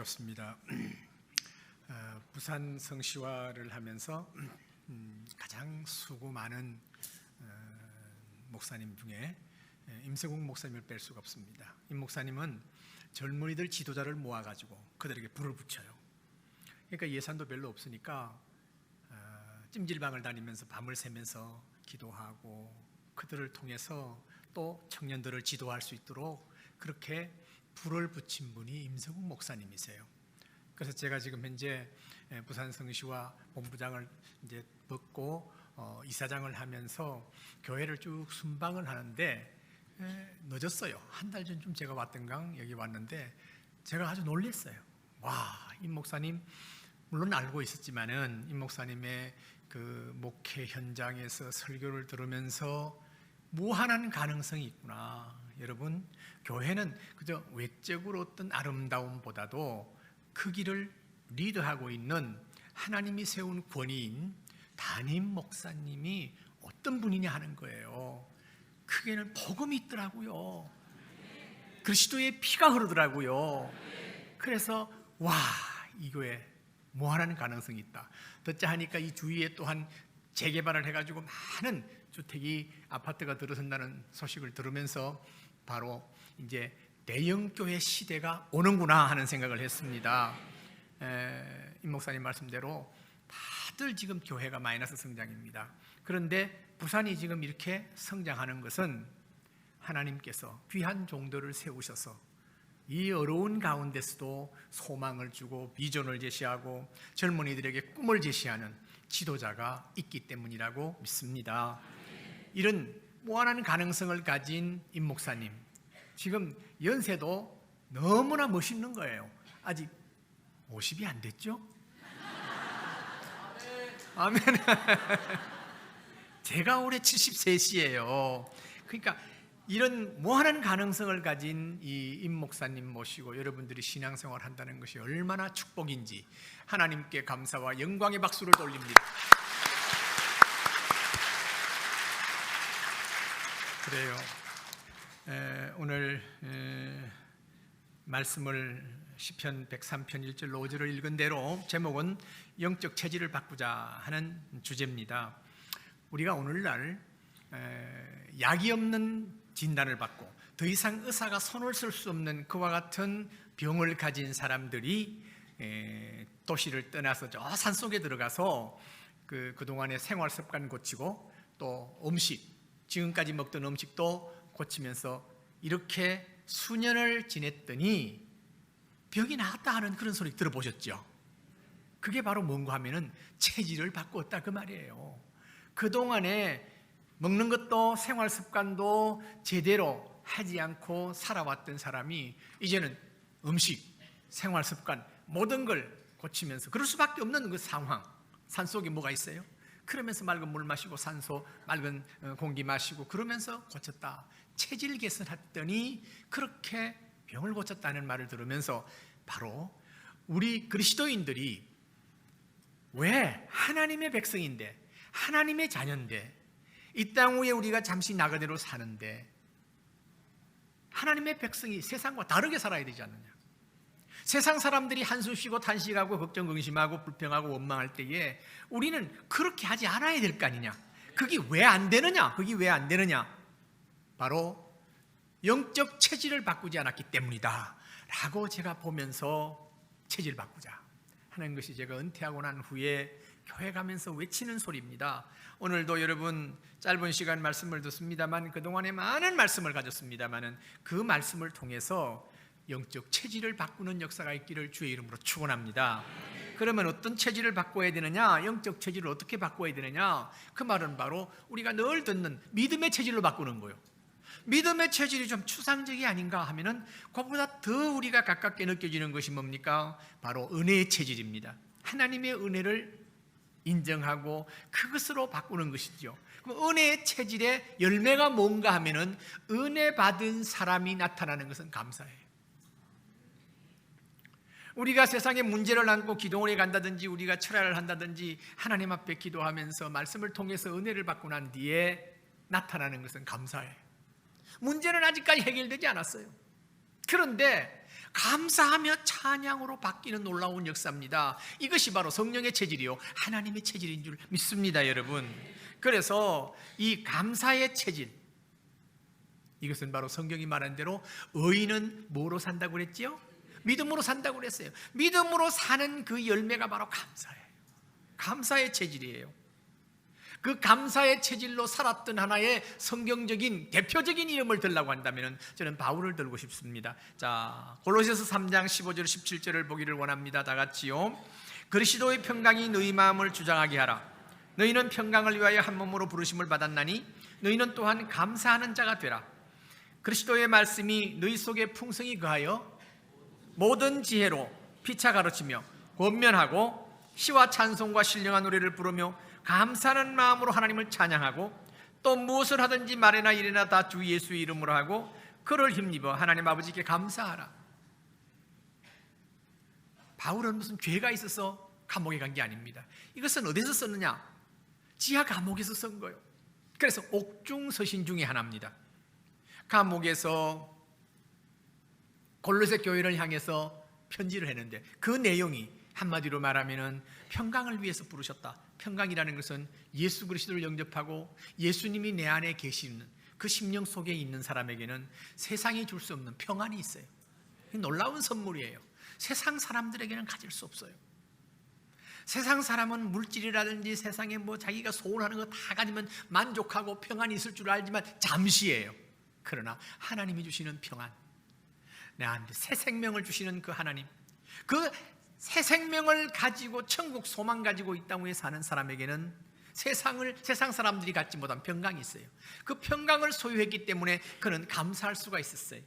반갑습니다. 부산 성시화를 하면서 가장 수고 많은 목사님 중에 임세국 목사님을 뺄 수가 없습니다. 임 목사님은 젊은이들 지도자를 모아가지고 그들에게 불을 붙여요. 그러니까 예산도 별로 없으니까 찜질방을 다니면서 밤을 새면서 기도하고 그들을 통해서 또 청년들을 지도할 수 있도록 그렇게 불을 붙인 분이 임세국 목사님이세요. 그래서 제가 지금 현재 부산 성시화 본부장을 이제 벗고 이사장을 하면서 교회를 쭉 순방을 하는데 늦었어요. 한 달 전쯤 제가 왔던가 여기 왔는데 제가 아주 놀랐어요. 와, 임 목사님 물론 알고 있었지만은 임 목사님의 그 목회 현장에서 설교를 들으면서 무한한 가능성이 있구나. 여러분, 교회는 그저 외적으로 어떤 아름다움보다도 그 길을 리드하고 있는 하나님이 세운 권위인 담임 목사님이 어떤 분이냐 하는 거예요. 크게는 복음이 있더라고요. 그리스도의 피가 흐르더라고요. 그래서 와, 이 교회 무한한 가능성이 있다. 듣자 하니까 이 주위에 또한 재개발을 해가지고 많은 주택이 아파트가 들어선다는 소식을 들으면서 바로 이제 대형교회 시대가 오는구나 하는 생각을 했습니다. 임 목사님 말씀대로 다들 지금 교회가 마이너스 성장입니다. 그런데 부산이 지금 이렇게 성장하는 것은 하나님께서 귀한 종들을 세우셔서 이 어려운 가운데서도 소망을 주고 비전을 제시하고 젊은이들에게 꿈을 제시하는 지도자가 있기 때문이라고 믿습니다. 이런 무한한 가능성을 가진 임 목사님, 지금 연세도 너무나 멋있는 거예요. 아직 50이 안 됐죠? 아멘. 제가 올해 73이에요. 그러니까 이런 무한한 가능성을 가진 이 임 목사님 모시고 여러분들이 신앙생활 한다는 것이 얼마나 축복인지 하나님께 감사와 영광의 박수를 돌립니다. 그래요. 오늘 말씀을 시편 103편 1절 5절을 읽은 대로 제목은 영적 체질을 바꾸자 하는 주제입니다. 우리가 오늘날 약이 없는 진단을 받고 더 이상 의사가 손을 쓸 수 없는 그와 같은 병을 가진 사람들이 도시를 떠나서 저 산속에 들어가서 그동안의 생활 습관 고치고 또 음식, 지금까지 먹던 음식도 고치면서 이렇게 수년을 지냈더니 병이 나았다 하는 그런 소리 들어보셨죠? 그게 바로 뭔가 하면은 체질을 바꾸었다 그 말이에요. 그동안에 먹는 것도 생활 습관도 제대로 하지 않고 살아왔던 사람이 이제는 음식, 생활 습관 모든 걸 고치면서 그럴 수밖에 없는 그 상황. 산속에 뭐가 있어요? 그러면서 맑은 물 마시고 산소, 맑은 공기 마시고 그러면서 고쳤다. 체질 개선했더니 그렇게 병을 고쳤다는 말을 들으면서 바로 우리 그리스도인들이 왜 하나님의 백성인데 하나님의 자녀인데 이 땅 위에 우리가 잠시 나그네로 사는데 하나님의 백성이 세상과 다르게 살아야 되지 않느냐. 세상 사람들이 한숨 쉬고 탄식하고 걱정 근심하고 불평하고 원망할 때에 우리는 그렇게 하지 않아야 될 거 아니냐. 그게 왜 안 되느냐? 그게 왜 안 되느냐? 바로 영적 체질을 바꾸지 않았기 때문이다 라고 제가 보면서 체질 바꾸자 하는 것이 제가 은퇴하고 난 후에 교회 가면서 외치는 소리입니다. 오늘도 여러분 짧은 시간 말씀을 듣습니다만 그동안에 많은 말씀을 가졌습니다만 그 말씀을 통해서 영적 체질을 바꾸는 역사가 있기를 주의 이름으로 축원합니다. 그러면 어떤 체질을 바꿔야 되느냐? 영적 체질을 어떻게 바꿔야 되느냐? 그 말은 바로 우리가 늘 듣는 믿음의 체질로 바꾸는 거예요. 믿음의 체질이 좀 추상적이 아닌가 하면은 그보다 더 우리가 가깝게 느껴지는 것이 뭡니까? 바로 은혜의 체질입니다. 하나님의 은혜를 인정하고 그것으로 바꾸는 것이죠. 그럼 은혜의 체질의 열매가 뭔가 하면은 은혜 받은 사람이 나타나는 것은 감사해요. 우리가 세상에 문제를 안고 기도원에 간다든지 우리가 철야를 한다든지 하나님 앞에 기도하면서 말씀을 통해서 은혜를 받고 난 뒤에 나타나는 것은 감사해요. 문제는 아직까지 해결되지 않았어요. 그런데 감사하며 찬양으로 바뀌는 놀라운 역사입니다. 이것이 바로 성령의 체질이요, 하나님의 체질인 줄 믿습니다, 여러분. 그래서 이 감사의 체질, 이것은 바로 성경이 말한 대로 의인은 뭐로 산다고 그랬지요? 믿음으로 산다고 그랬어요. 믿음으로 사는 그 열매가 바로 감사예요. 감사의 체질이에요. 그 감사의 체질로 살았던 하나의 성경적인 대표적인 이름을 들라고 한다면 저는 바울을 들고 싶습니다. 자, 골로새서 3장 15절 17절을 보기를 원합니다. 다 같이요. 그리스도의 평강이 너희 마음을 주장하게 하라. 너희는 평강을 위하여 한 몸으로 부르심을 받았나니 너희는 또한 감사하는 자가 되라. 그리스도의 말씀이 너희 속에 풍성히 거하여 모든 지혜로 피차 가르치며 권면하고 시와 찬송과 신령한 노래를 부르며 감사하는 마음으로 하나님을 찬양하고 또 무엇을 하든지 말이나 일이나 다 주 예수의 이름으로 하고 그를 힘입어 하나님 아버지께 감사하라. 바울은 무슨 죄가 있어서 감옥에 간 게 아닙니다. 이것은 어디서 썼느냐? 지하 감옥에서 쓴 거예요. 그래서 옥중서신 중에 하나입니다. 감옥에서 골로새 교회를 향해서 편지를 했는데 그 내용이 한마디로 말하면 평강을 위해서 부르셨다. 평강이라는 것은 예수 그리스도를 영접하고 예수님이 내 안에 계시는 그 심령 속에 있는 사람에게는 세상이 줄 수 없는 평안이 있어요. 놀라운 선물이에요. 세상 사람들에게는 가질 수 없어요. 세상 사람은 물질이라든지 세상에 뭐 자기가 소원하는 거 다 가지면 만족하고 평안이 있을 줄 알지만 잠시예요. 그러나 하나님이 주시는 평안, 나한테 새 생명을 주시는 그 하나님, 그 새 생명을 가지고 천국 소망 가지고 이 땅 위에 사는 사람에게는 세상 사람들이 갖지 못한 평강이 있어요. 그 평강을 소유했기 때문에 그는 감사할 수가 있었어요.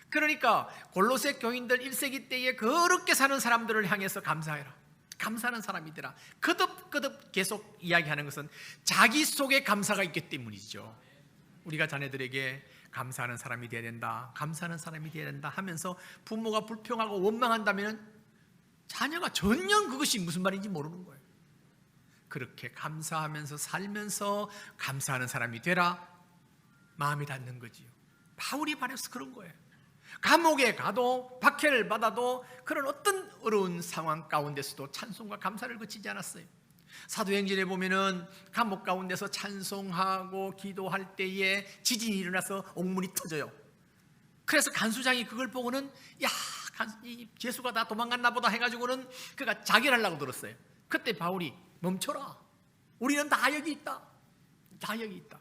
그러니까 골로새 교인들 1세기 때에 거룩게 사는 사람들을 향해서 감사해라, 감사하는 사람이 되라, 거듭거듭 계속 이야기하는 것은 자기 속에 감사가 있기 때문이죠. 우리가 자녀들에게 감사하는 사람이 되어야 된다, 감사하는 사람이 되어야 된다 하면서 부모가 불평하고 원망한다면 자녀가 전혀 그것이 무슨 말인지 모르는 거예요. 그렇게 감사하면서 살면서 감사하는 사람이 되라, 마음이 닿는 거지요. 바울이 바래서 그런 거예요. 감옥에 가도 박해를 받아도 그런 어떤 어려운 상황 가운데서도 찬송과 감사를 그치지 않았어요. 사도행전에 보면은 감옥 가운데서 찬송하고 기도할 때에 지진이 일어나서 옥문이 터져요. 그래서 간수장이 그걸 보고는 야, 예수가 다 도망갔나 보다 해가지고는 그가 자결하려고 들었어요. 그때 바울이 멈춰라, 우리는 다 여기 있다, 다 여기 있다.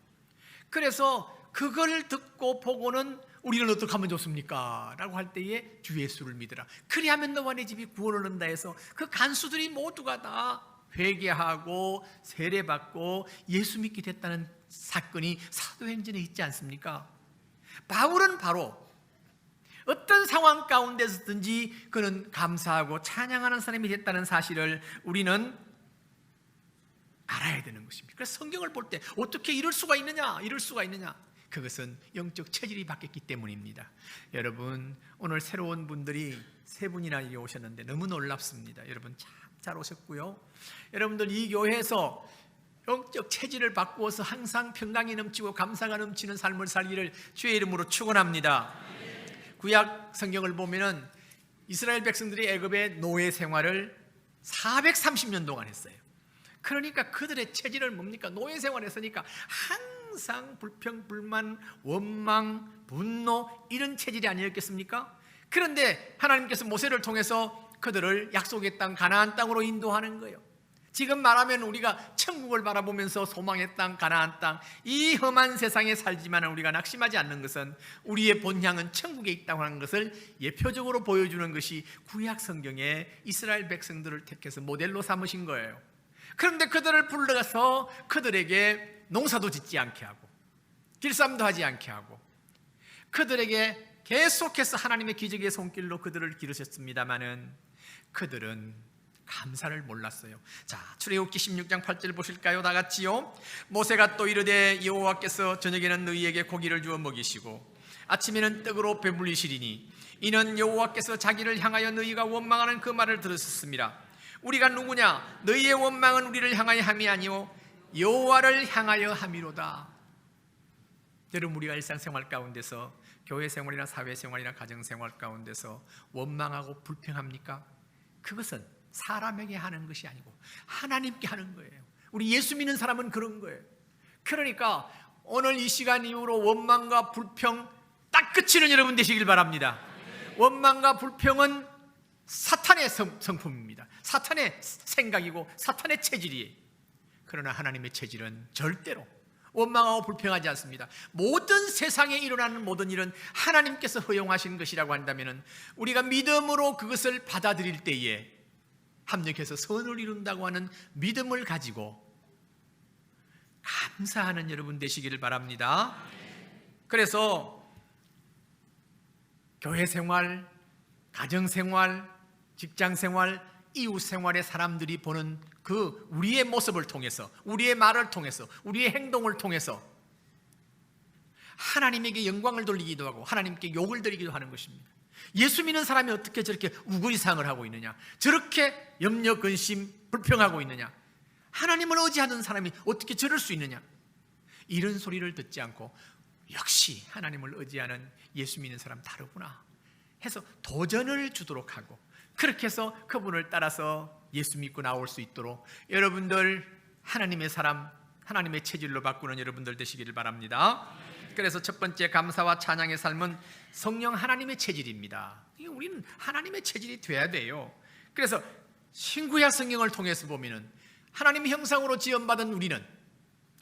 그래서 그걸 듣고 보고는 우리는 어떻게 하면 좋습니까? 라고 할 때에 주 예수를 믿으라, 그리하면 너와 내 집이 구원을 얻는다 해서 그 간수들이 모두가 다 회개하고 세례받고 예수 믿게 됐다는 사건이 사도행전에 있지 않습니까? 바울은 바로 어떤 상황 가운데서든지 그는 감사하고 찬양하는 사람이 됐다는 사실을 우리는 알아야 되는 것입니다. 그래서 성경을 볼 때 어떻게 이럴 수가 있느냐, 이럴 수가 있느냐, 그것은 영적 체질이 바뀌었기 때문입니다. 여러분, 오늘 새로운 분들이 3분이나 여기 오셨는데 너무 놀랍습니다. 여러분 참 잘 오셨고요. 여러분들 이 교회에서 영적 체질을 바꾸어서 항상 평강이 넘치고 감사가 넘치는 삶을 살기를 주의 이름으로 축원합니다. 구약 성경을 보면은 이스라엘 백성들이 애굽의 노예 생활을 430년 동안 했어요. 그러니까 그들의 체질은 뭡니까? 노예 생활했으니까 항상 불평, 불만, 원망, 분노, 이런 체질이 아니었겠습니까? 그런데 하나님께서 모세를 통해서 그들을 약속의 땅 가나안 땅으로 인도하는 거예요. 지금 말하면 우리가 천국을 바라보면서 소망의 땅, 가나안 땅, 이 험한 세상에 살지만 우리가 낙심하지 않는 것은 우리의 본향은 천국에 있다고 하는 것을 예표적으로 보여주는 것이 구약 성경에 이스라엘 백성들을 택해서 모델로 삼으신 거예요. 그런데 그들을 불러서 그들에게 농사도 짓지 않게 하고 길쌈도 하지 않게 하고 그들에게 계속해서 하나님의 기적의 손길로 그들을 기르셨습니다마는 그들은 감사를 몰랐어요. 자, 출애굽기 16장 8절 보실까요? 다 같이요. 모세가 또 이르되 여호와께서 저녁에는 너희에게 고기를 주어 먹이시고 아침에는 떡으로 배불리시리니 이는 여호와께서 자기를 향하여 너희가 원망하는 그 말을 들으셨습니다. 우리가 누구냐? 너희의 원망은 우리를 향하여 함이 아니오 여호와를 향하여 함이로다. 여러분, 우리가 일상생활 가운데서 교회 생활이나 사회 생활이나 가정 생활 가운데서 원망하고 불평합니까? 그것은 사람에게 하는 것이 아니고 하나님께 하는 거예요. 우리 예수 믿는 사람은 그런 거예요. 그러니까 오늘 이 시간 이후로 원망과 불평 딱 그치는 여러분 되시길 바랍니다. 원망과 불평은 사탄의 성품입니다. 사탄의 생각이고 사탄의 체질이에요. 그러나 하나님의 체질은 절대로 원망하고 불평하지 않습니다. 모든 세상에 일어나는 모든 일은 하나님께서 허용하신 것이라고 한다면 우리가 믿음으로 그것을 받아들일 때에 합력해서 선을 이룬다고 하는 믿음을 가지고 감사하는 여러분 되시기를 바랍니다. 그래서 교회 생활, 가정 생활, 직장 생활, 이웃 생활의 사람들이 보는 그 우리의 모습을 통해서, 우리의 말을 통해서, 우리의 행동을 통해서 하나님에게 영광을 돌리기도 하고 하나님께 욕을 드리기도 하는 것입니다. 예수 믿는 사람이 어떻게 저렇게 우거지상을 하고 있느냐, 저렇게 염려, 근심, 불평하고 있느냐, 하나님을 의지하는 사람이 어떻게 저럴 수 있느냐, 이런 소리를 듣지 않고 역시 하나님을 의지하는 예수 믿는 사람 다르구나 해서 도전을 주도록 하고, 그렇게 해서 그분을 따라서 예수 믿고 나올 수 있도록 여러분들 하나님의 사람, 하나님의 체질로 바꾸는 여러분들 되시기를 바랍니다. 그래서 첫 번째 감사와 찬양의 삶은 성령 하나님의 체질입니다. 우리는 하나님의 체질이 돼야 돼요. 그래서 신구약 성경을 통해서 보면은 하나님의 형상으로 지음받은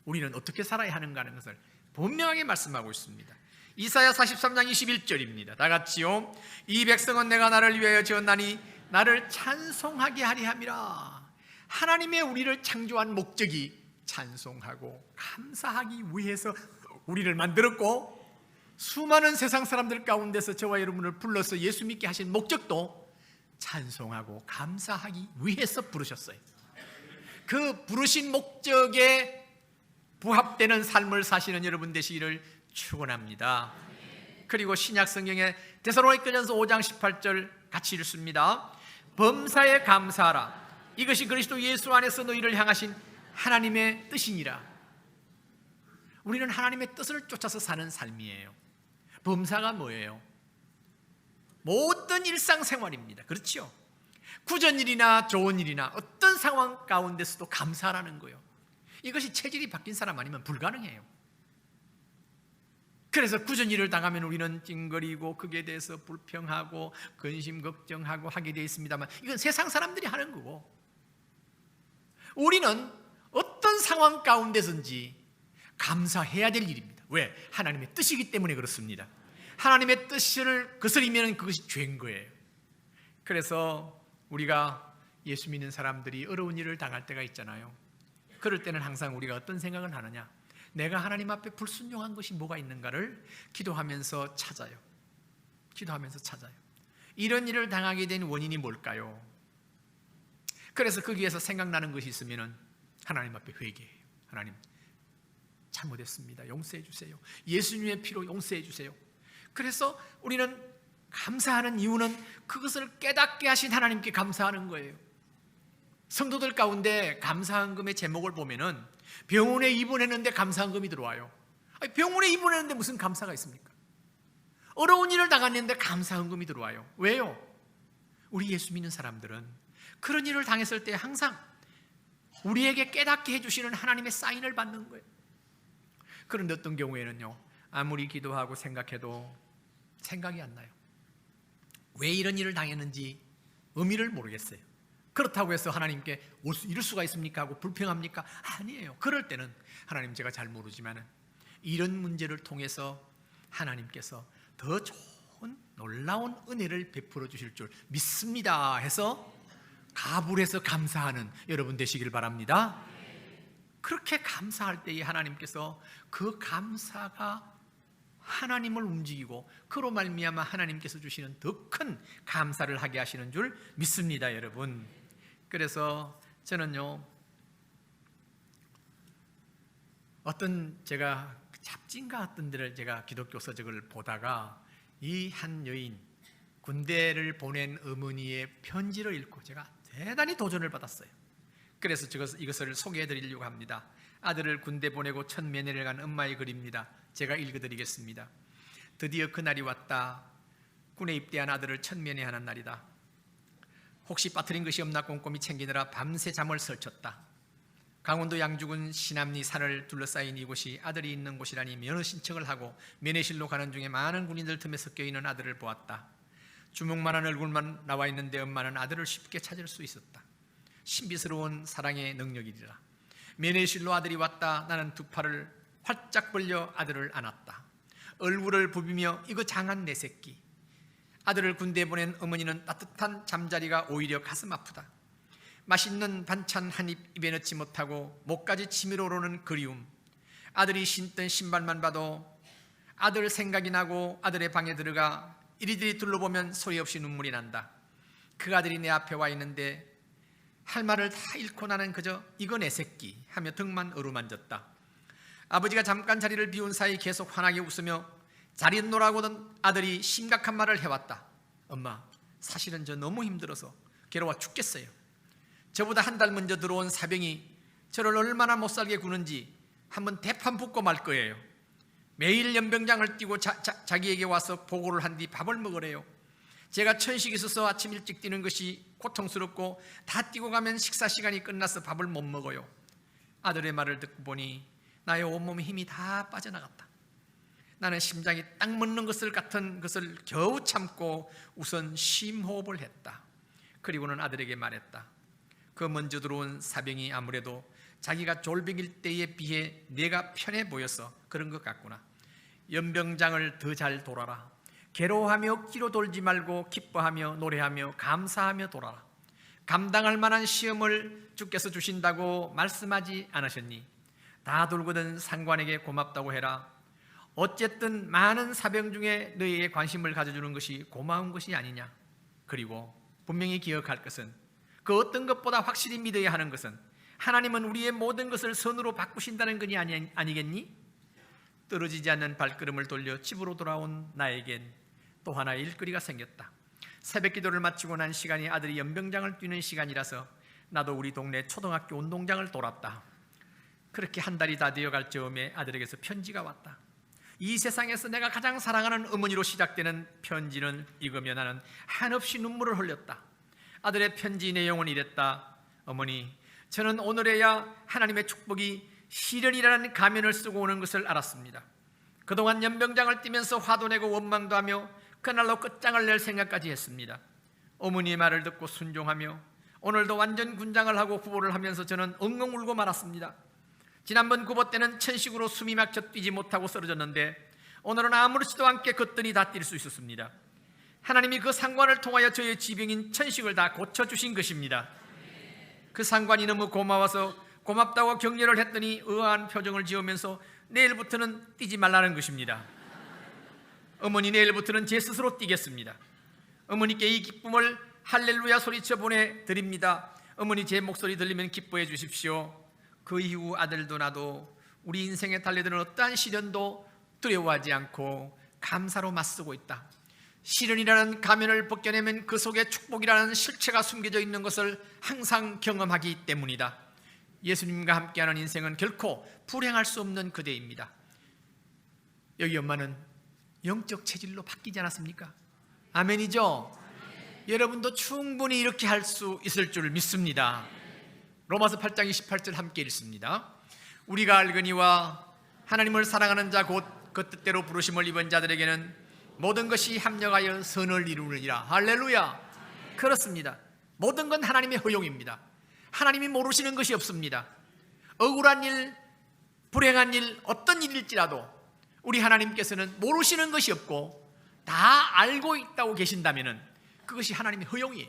우리는 어떻게 살아야 하는가 하는 것을 분명하게 말씀하고 있습니다. 이사야 43장 21절입니다. 다 같이요. 이 백성은 내가 나를 위하여 지었나니 나를 찬송하게 하리 함이라. 하나님의 우리를 창조한 목적이 찬송하고 감사하기 위해서 우리를 만들었고, 수많은 세상 사람들 가운데서 저와 여러분을 불러서 예수 믿게 하신 목적도 찬송하고 감사하기 위해서 부르셨어요. 그 부르신 목적에 부합되는 삶을 사시는 여러분 되시기를 축원합니다. 그리고 신약 성경에 데살로니가전서 5장 18절 같이 읽습니다. 범사에 감사하라. 이것이 그리스도 예수 안에서 너희를 향하신 하나님의 뜻이니라. 우리는 하나님의 뜻을 쫓아서 사는 삶이에요. 범사가 뭐예요? 모든 일상생활입니다. 그렇죠? 굳은 일이나 좋은 일이나 어떤 상황 가운데서도 감사하라는 거예요. 이것이 체질이 바뀐 사람 아니면 불가능해요. 그래서 굳은 일을 당하면 우리는 찡거리고 그에 대해서 불평하고 근심 걱정하고 하게 되어 있습니다만, 이건 세상 사람들이 하는 거고, 우리는 어떤 상황 가운데서든지 감사해야 될 일입니다. 왜? 하나님의 뜻이기 때문에 그렇습니다. 하나님의 뜻을 거스리면 그것이 죄인 거예요. 그래서 우리가 예수 믿는 사람들이 어려운 일을 당할 때가 있잖아요. 그럴 때는 항상 우리가 어떤 생각을 하느냐, 내가 하나님 앞에 불순종한 것이 뭐가 있는가를 기도하면서 찾아요. 이런 일을 당하게 된 원인이 뭘까요? 그래서 거기에서 생각나는 것이 있으면 하나님 앞에 회개해요. 하나님, 잘못했습니다. 용서해 주세요. 예수님의 피로 용서해 주세요. 그래서 우리는 감사하는 이유는 그것을 깨닫게 하신 하나님께 감사하는 거예요. 성도들 가운데 감사헌금의 제목을 보면은 병원에 입원했는데 감사헌금이 들어와요. 아니, 병원에 입원했는데 무슨 감사가 있습니까? 어려운 일을 당했는데 감사헌금이 들어와요. 왜요? 우리 예수 믿는 사람들은 그런 일을 당했을 때 항상 우리에게 깨닫게 해주시는 하나님의 사인을 받는 거예요. 그런데 어떤 경우에는요, 아무리 기도하고 생각해도 생각이 안 나요. 왜 이런 일을 당했는지 의미를 모르겠어요. 그렇다고 해서 하나님께 이럴 수가 있습니까 하고 불평합니까? 아니에요. 그럴 때는 하나님, 제가 잘 모르지만 이런 문제를 통해서 하나님께서 더 좋은 놀라운 은혜를 베풀어 주실 줄 믿습니다 해서 가불해서 감사하는 여러분 되시길 바랍니다. 그렇게 감사할 때에 하나님께서 그 감사가 하나님을 움직이고 그로 말미암아 하나님께서 주시는 더 큰 감사를 하게 하시는 줄 믿습니다, 여러분. 그래서 저는요, 제가 잡지인가 어떤 데를 제가 기독교 서적을 보다가 이 한 여인, 군대를 보낸 어머니의 편지를 읽고 제가 대단히 도전을 받았어요. 그래서 이것을 소개해 드리려고 합니다. 아들을 군대 보내고 첫 면회를 간 엄마의 글입니다. 제가 읽어드리겠습니다. 드디어 그날이 왔다. 군에 입대한 아들을 첫 면회하는 날이다. 혹시 빠뜨린 것이 없나 꼼꼼히 챙기느라 밤새 잠을 설쳤다. 강원도 양주군 신암리 산을 둘러싸인 이곳이 아들이 있는 곳이라니 면허 신청을 하고 면회실로 가는 중에 많은 군인들 틈에 섞여 있는 아들을 보았다. 주먹만한 얼굴만 나와 있는데 엄마는 아들을 쉽게 찾을 수 있었다. 신비스러운 사랑의 능력이리라. 면회실로 아들이 왔다. 나는 두 팔을 활짝 벌려 아들을 안았다. 얼굴을 부비며 이거 장한 내 새끼. 아들을 군대에 보낸 어머니는 따뜻한 잠자리가 오히려 가슴 아프다. 맛있는 반찬 한 입 입에 넣지 못하고 목까지 치밀어 오르는 그리움. 아들이 신던 신발만 봐도 아들 생각이 나고 아들의 방에 들어가 이리저리 둘러보면 소리 없이 눈물이 난다. 그 아들이 내 앞에 와 있는데 할 말을 다 잃고 나는 그저 이거 내 새끼 하며 등만 어루만졌다. 아버지가 잠깐 자리를 비운 사이 계속 환하게 웃으며 자리 놓으라고던 아들이 심각한 말을 해왔다. 엄마, 사실은 저 너무 힘들어서 괴로워 죽겠어요. 저보다 한 달 먼저 들어온 사병이 저를 얼마나 못살게 구는지 한번 대판 붙고 말 거예요. 매일 연병장을 뛰고 자기에게 와서 보고를 한 뒤 밥을 먹으래요. 제가 천식 있어서 아침 일찍 뛰는 것이 고통스럽고 다 뛰고 가면 식사 시간이 끝나서 밥을 못 먹어요. 아들의 말을 듣고 보니 나의 온몸에 힘이 다 빠져나갔다. 나는 심장이 딱 멎는 것을 같은 것을 겨우 참고 우선 심호흡을 했다. 그리고는 아들에게 말했다. 그 먼저 들어온 사병이 아무래도 자기가 졸병일 때에 비해 내가 편해 보여서 그런 것 같구나. 연병장을 더 잘 돌아라. 괴로워하며 억지로 돌지 말고 기뻐하며 노래하며 감사하며 돌아라. 감당할 만한 시험을 주께서 주신다고 말씀하지 않으셨니? 다 돌거든 상관에게 고맙다고 해라. 어쨌든 많은 사병 중에 너희에게 관심을 가져주는 것이 고마운 것이 아니냐. 그리고 분명히 기억할 것은 그 어떤 것보다 확실히 믿어야 하는 것은 하나님은 우리의 모든 것을 선으로 바꾸신다는 것이 아니겠니? 떨어지지 않는 발걸음을 돌려 집으로 돌아온 나에겐 또 하나의 일거리가 생겼다. 새벽 기도를 마치고 난 시간이 아들이 연병장을 뛰는 시간이라서 나도 우리 동네 초등학교 운동장을 돌았다. 그렇게 한 달이 다 되어갈 즈음에 아들에게서 편지가 왔다. 이 세상에서 내가 가장 사랑하는 어머니로 시작되는 편지는 읽으며 나는 한없이 눈물을 흘렸다. 아들의 편지 내용은 이랬다. 어머니, 저는 오늘에야 하나님의 축복이 시련이라는 가면을 쓰고 오는 것을 알았습니다. 그동안 연병장을 뛰면서 화도 내고 원망도 하며 그날로 끝장을 낼 생각까지 했습니다. 어머니의 말을 듣고 순종하며 오늘도 완전 군장을 하고 구보를 하면서 저는 엉엉 울고 말았습니다. 지난번 구보 때는 천식으로 숨이 막혀 뛰지 못하고 쓰러졌는데 오늘은 아무렇지도 않게 거뜬히 다 뛸 수 있었습니다. 하나님이 그 상관을 통하여 저의 지병인 천식을 다 고쳐주신 것입니다. 그 상관이 너무 고마워서 고맙다고 격려를 했더니 의아한 표정을 지으면서 내일부터는 뛰지 말라는 것입니다. 어머니, 내일부터는 제 스스로 뛰겠습니다. 어머니께 이 기쁨을 할렐루야 소리쳐 보내드립니다. 어머니, 제 목소리 들리면 기뻐해 주십시오. 그 이후 아들도 나도 우리 인생에 달려드는 어떠한 시련도 두려워하지 않고 감사로 맞서고 있다. 시련이라는 가면을 벗겨내면 그 속에 축복이라는 실체가 숨겨져 있는 것을 항상 경험하기 때문이다. 예수님과 함께하는 인생은 결코 불행할 수 없는 그대입니다. 여기 엄마는 영적 체질로 바뀌지 않았습니까? 아멘이죠? 여러분도 충분히 이렇게 할 수 있을 줄 믿습니다. 로마서 8장 28절 함께 읽습니다. 우리가 알거니와 하나님을 사랑하는 자 곧 그 뜻대로 부르심을 입은 자들에게는 모든 것이 합력하여 선을 이루느니라. 할렐루야. 그렇습니다. 모든 건 하나님의 허용입니다. 하나님이 모르시는 것이 없습니다. 억울한 일, 불행한 일, 어떤 일일지라도 우리 하나님께서는 모르시는 것이 없고 다 알고 있다고 계신다면 그것이 하나님의 허용이에요.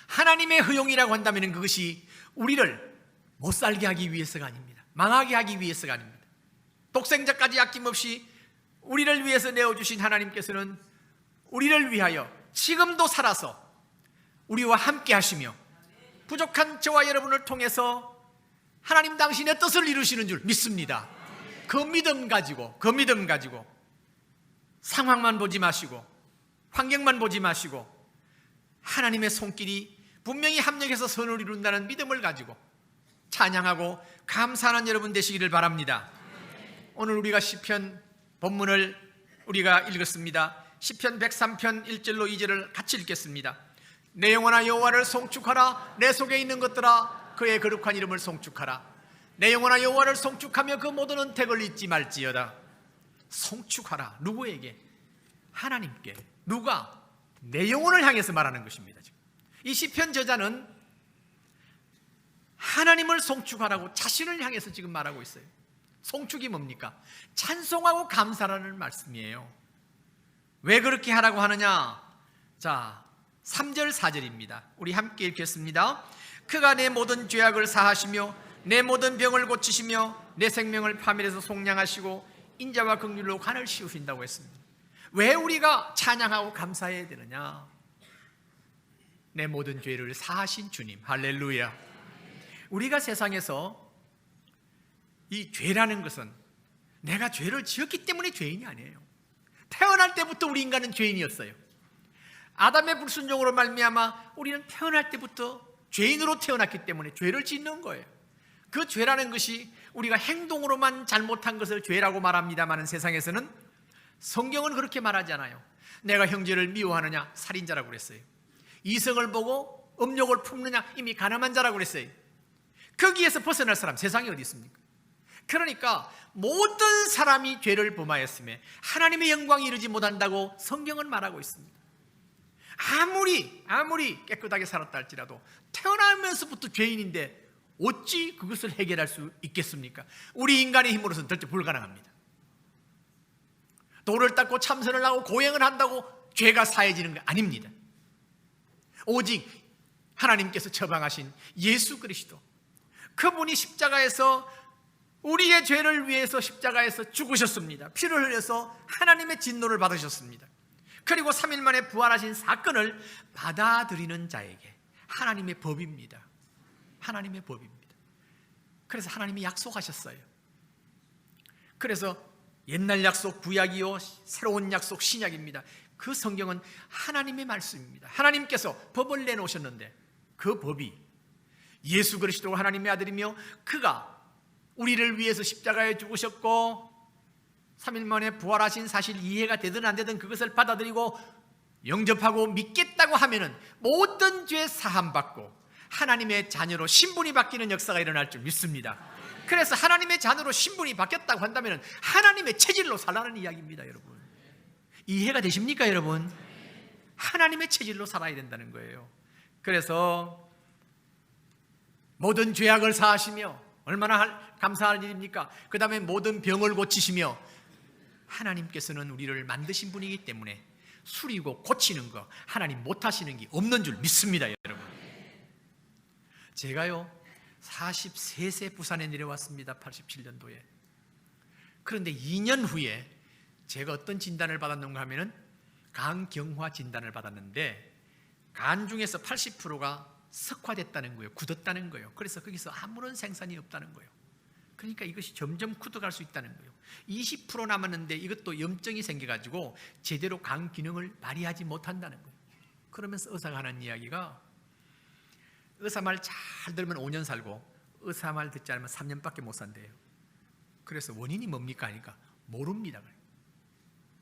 하나님의 허용이라고 한다면 그것이 우리를 못 살게 하기 위해서가 아닙니다. 망하게 하기 위해서가 아닙니다. 독생자까지 아낌없이 우리를 위해서 내어주신 하나님께서는 우리를 위하여 지금도 살아서 우리와 함께 하시며 부족한 저와 여러분을 통해서 하나님 당신의 뜻을 이루시는 줄 믿습니다. 그 믿음 가지고 상황만 보지 마시고 환경만 보지 마시고 하나님의 손길이 분명히 합력해서 선을 이룬다는 믿음을 가지고 찬양하고 감사하는 여러분 되시기를 바랍니다. 오늘 우리가 시편 본문을 우리가 읽었습니다. 시편 103편 1절로 2절을 같이 읽겠습니다. 내 영혼아 여호와를 송축하라. 내 속에 있는 것들아 그의 거룩한 이름을 송축하라. 내 영혼아 여호와를 송축하며 그 모든 은택을 잊지 말지어다. 송축하라. 누구에게? 하나님께. 누가? 내 영혼을 향해서 말하는 것입니다. 지금 이 시편 저자는 하나님을 송축하라고 자신을 향해서 지금 말하고 있어요. 송축이 뭡니까? 찬송하고 감사라는 말씀이에요. 왜 그렇게 하라고 하느냐? 자, 3절 4절입니다. 우리 함께 읽겠습니다. 그가 내 모든 죄악을 사하시며 내 모든 병을 고치시며 내 생명을 파멸에서 속량하시고 인자와 긍휼로 관을 씌우신다고 했습니다. 왜 우리가 찬양하고 감사해야 되느냐? 내 모든 죄를 사하신 주님. 할렐루야. 우리가 세상에서 이 죄라는 것은 내가 죄를 지었기 때문에 죄인이 아니에요. 태어날 때부터 우리 인간은 죄인이었어요. 아담의 불순종으로 말미암아 우리는 태어날 때부터 죄인으로 태어났기 때문에 죄를 짓는 거예요. 그 죄라는 것이 우리가 행동으로만 잘못한 것을 죄라고 말합니다만 세상에서는 성경은 그렇게 말하지 않아요. 내가 형제를 미워하느냐? 살인자라고 그랬어요. 이성을 보고 음욕을 품느냐? 이미 가늠한 자라고 그랬어요. 거기에서 벗어날 사람 세상에 어디 있습니까? 그러니까 모든 사람이 죄를 범하였음에 하나님의 영광이 이르지 못한다고 성경은 말하고 있습니다. 아무리 깨끗하게 살았다 할지라도 태어나면서부터 죄인인데 어찌 그것을 해결할 수 있겠습니까? 우리 인간의 힘으로서는 절대 불가능합니다. 돌을 닦고 참선을 하고 고행을 한다고 죄가 사해지는 게 아닙니다. 오직 하나님께서 처방하신 예수 그리스도, 그분이 십자가에서 우리의 죄를 위해서 십자가에서 죽으셨습니다. 피를 흘려서 하나님의 진노를 받으셨습니다. 그리고 3일 만에 부활하신 사건을 받아들이는 자에게 하나님의 법입니다. 하나님의 법입니다. 그래서 하나님이 약속하셨어요. 그래서 옛날 약속 구약이요, 새로운 약속 신약입니다. 그 성경은 하나님의 말씀입니다. 하나님께서 법을 내놓으셨는데 그 법이 예수 그리스도가 하나님의 아들이며 그가 우리를 위해서 십자가에 죽으셨고 3일 만에 부활하신 사실 이해가 되든 안 되든 그것을 받아들이고 영접하고 믿겠다고 하면은 모든 죄 사함 받고 하나님의 자녀로 신분이 바뀌는 역사가 일어날 줄 믿습니다. 그래서 하나님의 자녀로 신분이 바뀌었다고 한다면 하나님의 체질로 살라는 이야기입니다. 여러분, 이해가 되십니까? 여러분, 하나님의 체질로 살아야 된다는 거예요. 그래서 모든 죄악을 사하시며, 얼마나 감사할 일입니까? 그 다음에 모든 병을 고치시며, 하나님께서는 우리를 만드신 분이기 때문에 수리고 고치는 거 하나님 못하시는 게 없는 줄 믿습니다. 여러분, 제가요 43세 부산에 내려왔습니다. 87년도에. 그런데 2년 후에 제가 어떤 진단을 받았는가 하면은 간경화 진단을 받았는데 간 중에서 80%가 석화됐다는 거예요. 굳었다는 거예요. 그래서 거기서 아무런 생산이 없다는 거예요. 그러니까 이것이 점점 굳어갈 수 있다는 거예요. 20% 남았는데 이것도 염증이 생겨가지고 제대로 간 기능을 발휘하지 못한다는 거예요. 그러면서 의사가 하는 이야기가 의사 말 잘 들으면 5년 살고 의사 말 듣지 않으면 3년밖에 못 산대요. 그래서 원인이 뭡니까 하니까 모릅니다.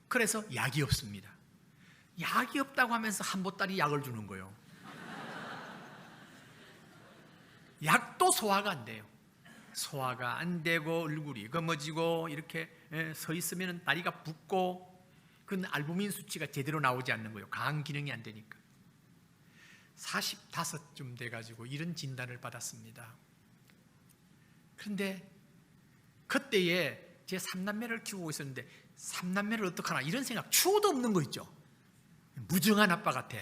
그래서 약이 없습니다. 약이 없다고 하면서 한 보따리 약을 주는 거예요. 약도 소화가 안 돼요. 소화가 안 되고 얼굴이 검어지고 이렇게 서 있으면 다리가 붓고 그 알부민 수치가 제대로 나오지 않는 거예요. 간 기능이 안 되니까. 45쯤 돼가지고 이런 진단을 받았습니다. 그런데 그때에 제 3남매를 키우고 있었는데 3남매를 어떡하나 이런 생각 추호도 없는 거 있죠. 무정한 아빠 같아.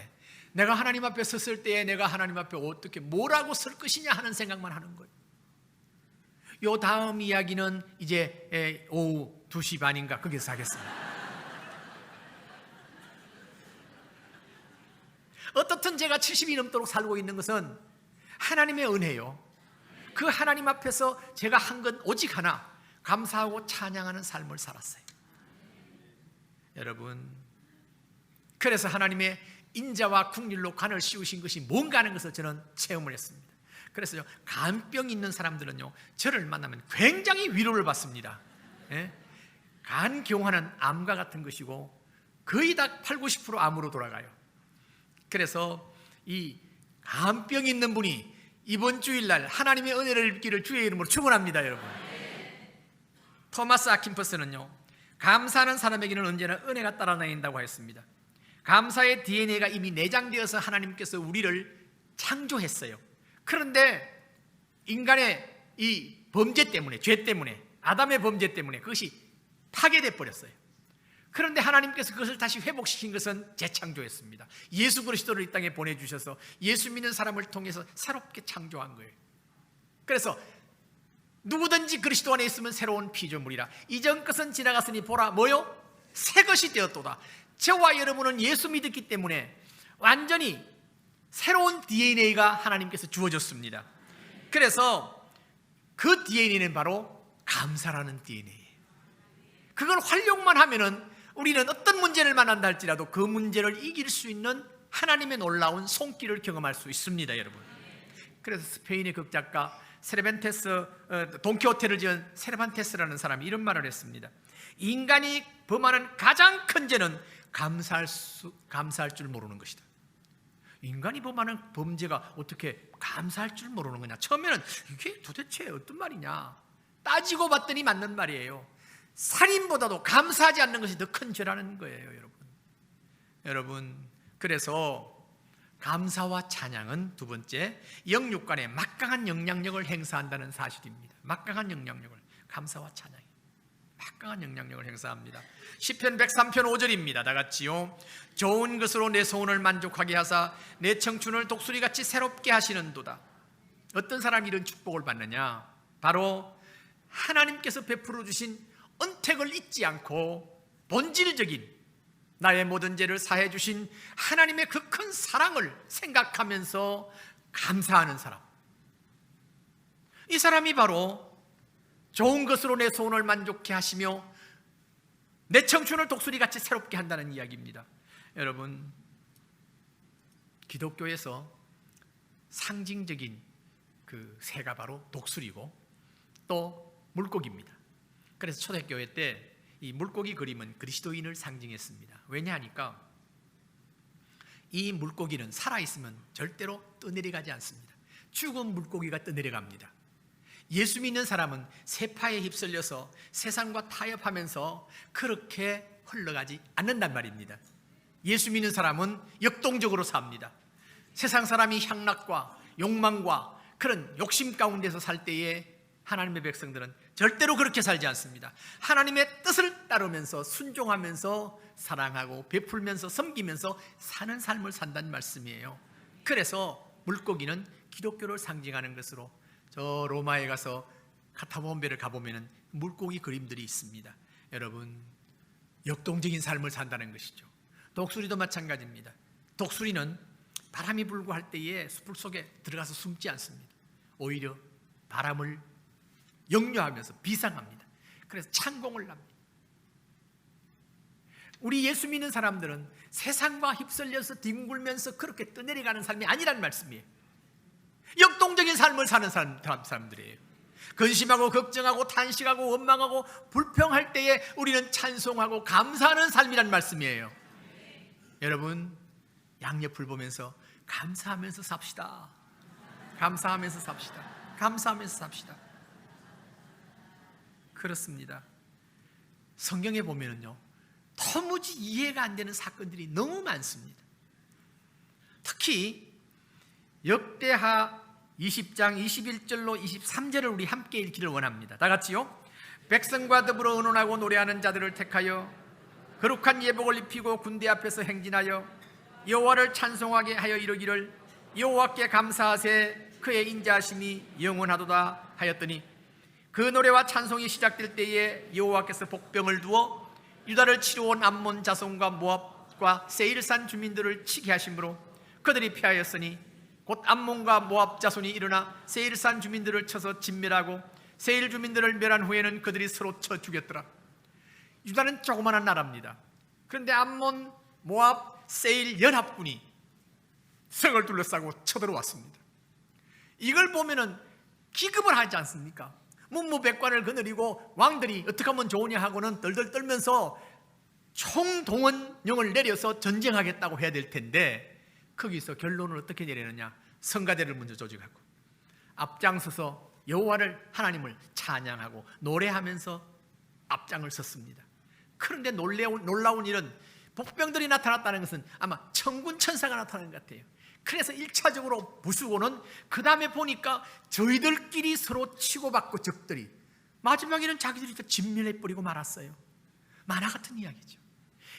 내가 하나님 앞에 섰을 때에 내가 하나님 앞에 어떻게 뭐라고 설 것이냐 하는 생각만 하는 거예요. 요 다음 이야기는 이제 오후 2시 반인가 거기서 하겠습니다. 어떻든 제가 70이 넘도록 살고 있는 것은 하나님의 은혜요. 그 하나님 앞에서 제가 한 건 오직 하나, 감사하고 찬양하는 삶을 살았어요. 여러분, 그래서 하나님의 인자와 긍휼로 관을 씌우신 것이 뭔가 하는 것을 저는 체험을 했습니다. 그래서요, 간병 있는 사람들은요 저를 만나면 굉장히 위로를 받습니다. 예? 간경화는 암과 같은 것이고 거의 다 8, 90% 암으로 돌아가요. 그래서 이 암병 있는 분이 이번 주일날 하나님의 은혜를 입기를 주의 이름으로 축원합니다, 여러분. 토마스 아킨퍼스는요, 감사하는 사람에게는 언제나 은혜가 따라다닌다고 했습니다. 감사의 DNA가 이미 내장되어서 하나님께서 우리를 창조했어요. 그런데 인간의 이 범죄 때문에, 죄 때문에, 아담의 범죄 때문에 그것이 파괴돼 버렸어요. 그런데 하나님께서 그것을 다시 회복시킨 것은 재창조였습니다. 예수 그리스도를 이 땅에 보내주셔서 예수 믿는 사람을 통해서 새롭게 창조한 거예요. 그래서 누구든지 그리스도 안에 있으면 새로운 피조물이라. 이전 것은 지나갔으니 보라, 뭐요? 새 것이 되었도다. 저와 여러분은 예수 믿었기 때문에 완전히 새로운 DNA가 하나님께서 주어졌습니다. 그래서 그 DNA는 바로 감사라는 DNA예요. 그걸 활용만 하면은 우리는 어떤 문제를 만난다 할지라도 그 문제를 이길 수 있는 하나님의 놀라운 손길을 경험할 수 있습니다, 여러분. 그래서 스페인의 극작가 돈키호테를 지은 세르반테스라는 사람이 이런 말을 했습니다. 인간이 범하는 가장 큰 죄는 감사할 줄 모르는 것이다. 인간이 범하는 범죄가 어떻게 감사할 줄 모르는 거냐? 처음에는 이게 도대체 어떤 말이냐? 따지고 봤더니 맞는 말이에요. 살인보다도 감사하지 않는 것이 더 큰 죄라는 거예요, 여러분. 그래서 감사와 찬양은 두 번째, 영육간에 막강한 영향력을 행사한다는 사실입니다. 막강한 영향력을, 감사와 찬양이 막강한 영향력을 행사합니다. 시편 103편 5절입니다. 다 같이요. 좋은 것으로 내 소원을 만족하게 하사 내 청춘을 독수리같이 새롭게 하시는도다. 어떤 사람이 이런 축복을 받느냐? 바로 하나님께서 베풀어 주신 은택을 잊지 않고 본질적인 나의 모든 죄를 사해 주신 하나님의 그 큰 사랑을 생각하면서 감사하는 사람, 이 사람이 바로 좋은 것으로 내 소원을 만족해 하시며 내 청춘을 독수리같이 새롭게 한다는 이야기입니다. 여러분, 기독교에서 상징적인 그 새가 바로 독수리고 또 물고기입니다. 그래서 초대교회 때 이 물고기 그림은 그리스도인을 상징했습니다. 왜냐하니까 이 물고기는 살아있으면 절대로 떠내려가지 않습니다. 죽은 물고기가 떠내려갑니다. 예수 믿는 사람은 세파에 휩쓸려서 세상과 타협하면서 그렇게 흘러가지 않는단 말입니다. 예수 믿는 사람은 역동적으로 삽니다. 세상 사람이 향락과 욕망과 그런 욕심 가운데서 살 때에 하나님의 백성들은 절대로 그렇게 살지 않습니다. 하나님의 뜻을 따르면서 순종하면서 사랑하고 베풀면서 섬기면서 사는 삶을 산다는 말씀이에요. 그래서 물고기는 기독교를 상징하는 것으로 저 로마에 가서 카타콤베를 가보면 물고기 그림들이 있습니다. 여러분, 역동적인 삶을 산다는 것이죠. 독수리도 마찬가지입니다. 독수리는 바람이 불고 할 때에 숲을 속에 들어가서 숨지 않습니다. 오히려 바람을 역류하면서 비상합니다. 그래서 창공을 합니다. 우리 예수 믿는 사람들은 세상과 휩쓸려서 뒹굴면서 그렇게 떠내려가는 삶이 아니란 말씀이에요. 역동적인 삶을 사는 사람들이에요. 근심하고 걱정하고 탄식하고 원망하고 불평할 때에 우리는 찬송하고 감사하는 삶이란 말씀이에요. 여러분, 양옆을 보면서 감사하면서 삽시다. 감사하면서 삽시다. 감사하면서 삽시다. 그렇습니다. 성경에 보면은요, 도무지 이해가 안 되는 사건들이 너무 많습니다. 특히 역대하 20장 21절로 23절을 우리 함께 읽기를 원합니다. 다 같이요. 백성과 더불어 의논하고 노래하는 자들을 택하여 거룩한 예복을 입히고 군대 앞에서 행진하여 여호와를 찬송하게 하여 이르기를 여호와께 감사하세 그의 인자하심이 영원하도다 하였더니 그 노래와 찬송이 시작될 때에 여호와께서 복병을 두어 유다를 치러온 암몬 자손과 모압과 세일산 주민들을 치게 하심으로 그들이 패하였으니 곧 암몬과 모압 자손이 일어나 세일산 주민들을 쳐서 진멸하고 세일 주민들을 멸한 후에는 그들이 서로 쳐 죽였더라. 유다는 조그마한 나라입니다. 그런데 암몬, 모압, 세일 연합군이 성을 둘러싸고 쳐들어왔습니다. 이걸 보면은 기겁을 하지 않습니까? 문무백관을 거느리고 왕들이 어떻게 하면 좋으냐 하고는 덜덜 떨면서 총동원령을 내려서 전쟁하겠다고 해야 될 텐데 거기서 결론을 어떻게 내리느냐? 성가대를 먼저 조직하고 앞장서서 여호와를 하나님을 찬양하고 노래하면서 앞장을 섰습니다. 그런데 놀라운 일은 복병들이 나타났다는 것은 아마 천군 천사가 나타난 것 같아요. 그래서 1차적으로 부수고는 그 다음에 보니까 저희들끼리 서로 치고받고 적들이 마지막에는 자기들이 다 진멸해버리고 말았어요. 만화 같은 이야기죠.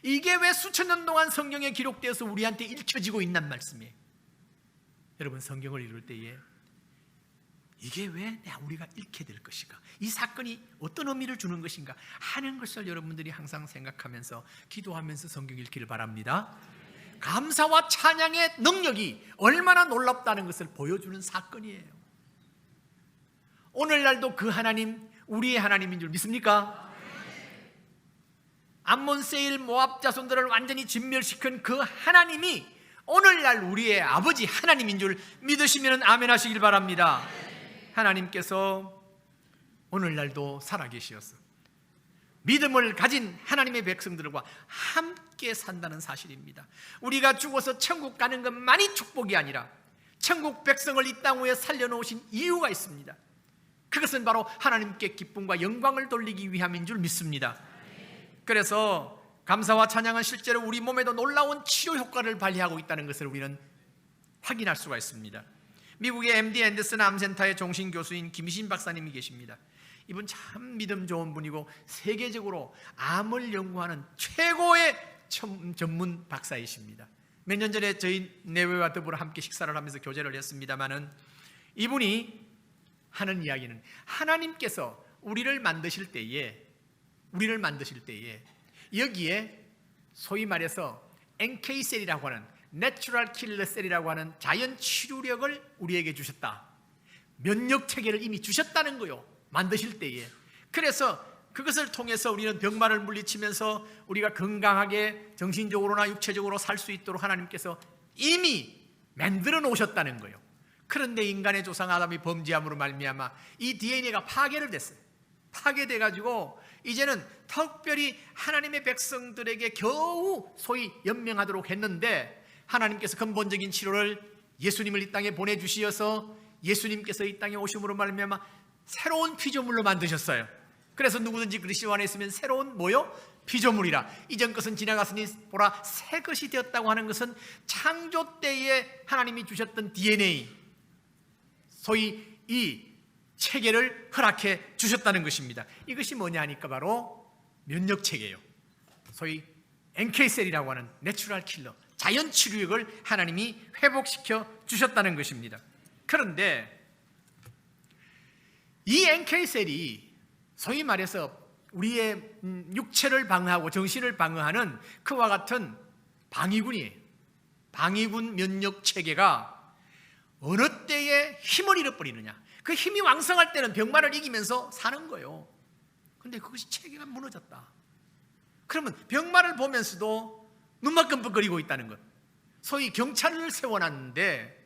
이게 왜 수천 년 동안 성경에 기록되어서 우리한테 읽혀지고 있는 말씀이에요. 여러분, 성경을 읽을 때에 이게 왜 우리가 읽게 될 것인가, 이 사건이 어떤 의미를 주는 것인가 하는 것을 여러분들이 항상 생각하면서 기도하면서 성경 읽기를 바랍니다. 감사와 찬양의 능력이 얼마나 놀랍다는 것을 보여주는 사건이에요. 오늘날도 그 하나님 우리의 하나님인 줄 믿습니까? 암몬, 세일, 모압 자손들을 완전히 진멸시킨 그 하나님이 오늘날 우리의 아버지 하나님인 줄 믿으시면 아멘 하시길 바랍니다. 하나님께서 오늘날도 살아계시어서 믿음을 가진 하나님의 백성들과 함께 산다는 사실입니다. 우리가 죽어서 천국 가는 것만이 축복이 아니라 천국 백성을 이 땅 위에 살려놓으신 이유가 있습니다. 그것은 바로 하나님께 기쁨과 영광을 돌리기 위함인 줄 믿습니다. 그래서 감사와 찬양은 실제로 우리 몸에도 놀라운 치료 효과를 발휘하고 있다는 것을 우리는 확인할 수가 있습니다. 미국의 MD 앤더슨 암센터의 종신 교수인 김신 박사님이 계십니다. 이분 참 믿음 좋은 분이고 세계적으로 암을 연구하는 최고의 전문 박사이십니다. 몇 년 전에 저희 내외와 더불어 함께 식사를 하면서 교제를 했습니다마는 이분이 하는 이야기는 하나님께서 우리를 만드실 때에 여기에 소위 말해서 NK셀이라고 하는 내추럴 킬러 셀이라고 하는 자연 치료력을 우리에게 주셨다. 면역 체계를 이미 주셨다는 거요, 만드실 때에. 그래서 그것을 통해서 우리는 병마를 물리치면서 우리가 건강하게 정신적으로나 육체적으로 살 수 있도록 하나님께서 이미 만들어 놓으셨다는 거예요. 그런데 인간의 조상 아담이 범죄함으로 말미암아 이 DNA가 파괴를 됐어요. 파괴돼 가지고 이제는 특별히 하나님의 백성들에게 겨우 소위 연명하도록 했는데 하나님께서 근본적인 치료를 예수님을 이 땅에 보내주시어서 예수님께서 이 땅에 오심으로 말미암아 새로운 피조물로 만드셨어요. 그래서 누구든지 그리스도 안에 있으면 새로운 뭐요? 피조물이라. 이전 것은 지나갔으니 보라 새 것이 되었다고 하는 것은 창조 때에 하나님이 주셨던 DNA, 소위 이 체계를 허락해 주셨다는 것입니다. 이것이 뭐냐 하니까 바로 면역 체계예요. 소위 NK셀이라고 하는 내추럴 킬러, 자연 치료력을 하나님이 회복시켜 주셨다는 것입니다. 그런데 이 NK셀이 소위 말해서 우리의 육체를 방어하고 정신을 방어하는 그와 같은 방위군이에요. 방위군 면역 체계가 어느 때에 힘을 잃어버리느냐, 그 힘이 왕성할 때는 병마를 이기면서 사는 거예요. 그런데 그것이 체계가 무너졌다. 그러면 병마를 보면서도 눈만 끔뻑거리고 있다는 것. 소위 경찰을 세워놨는데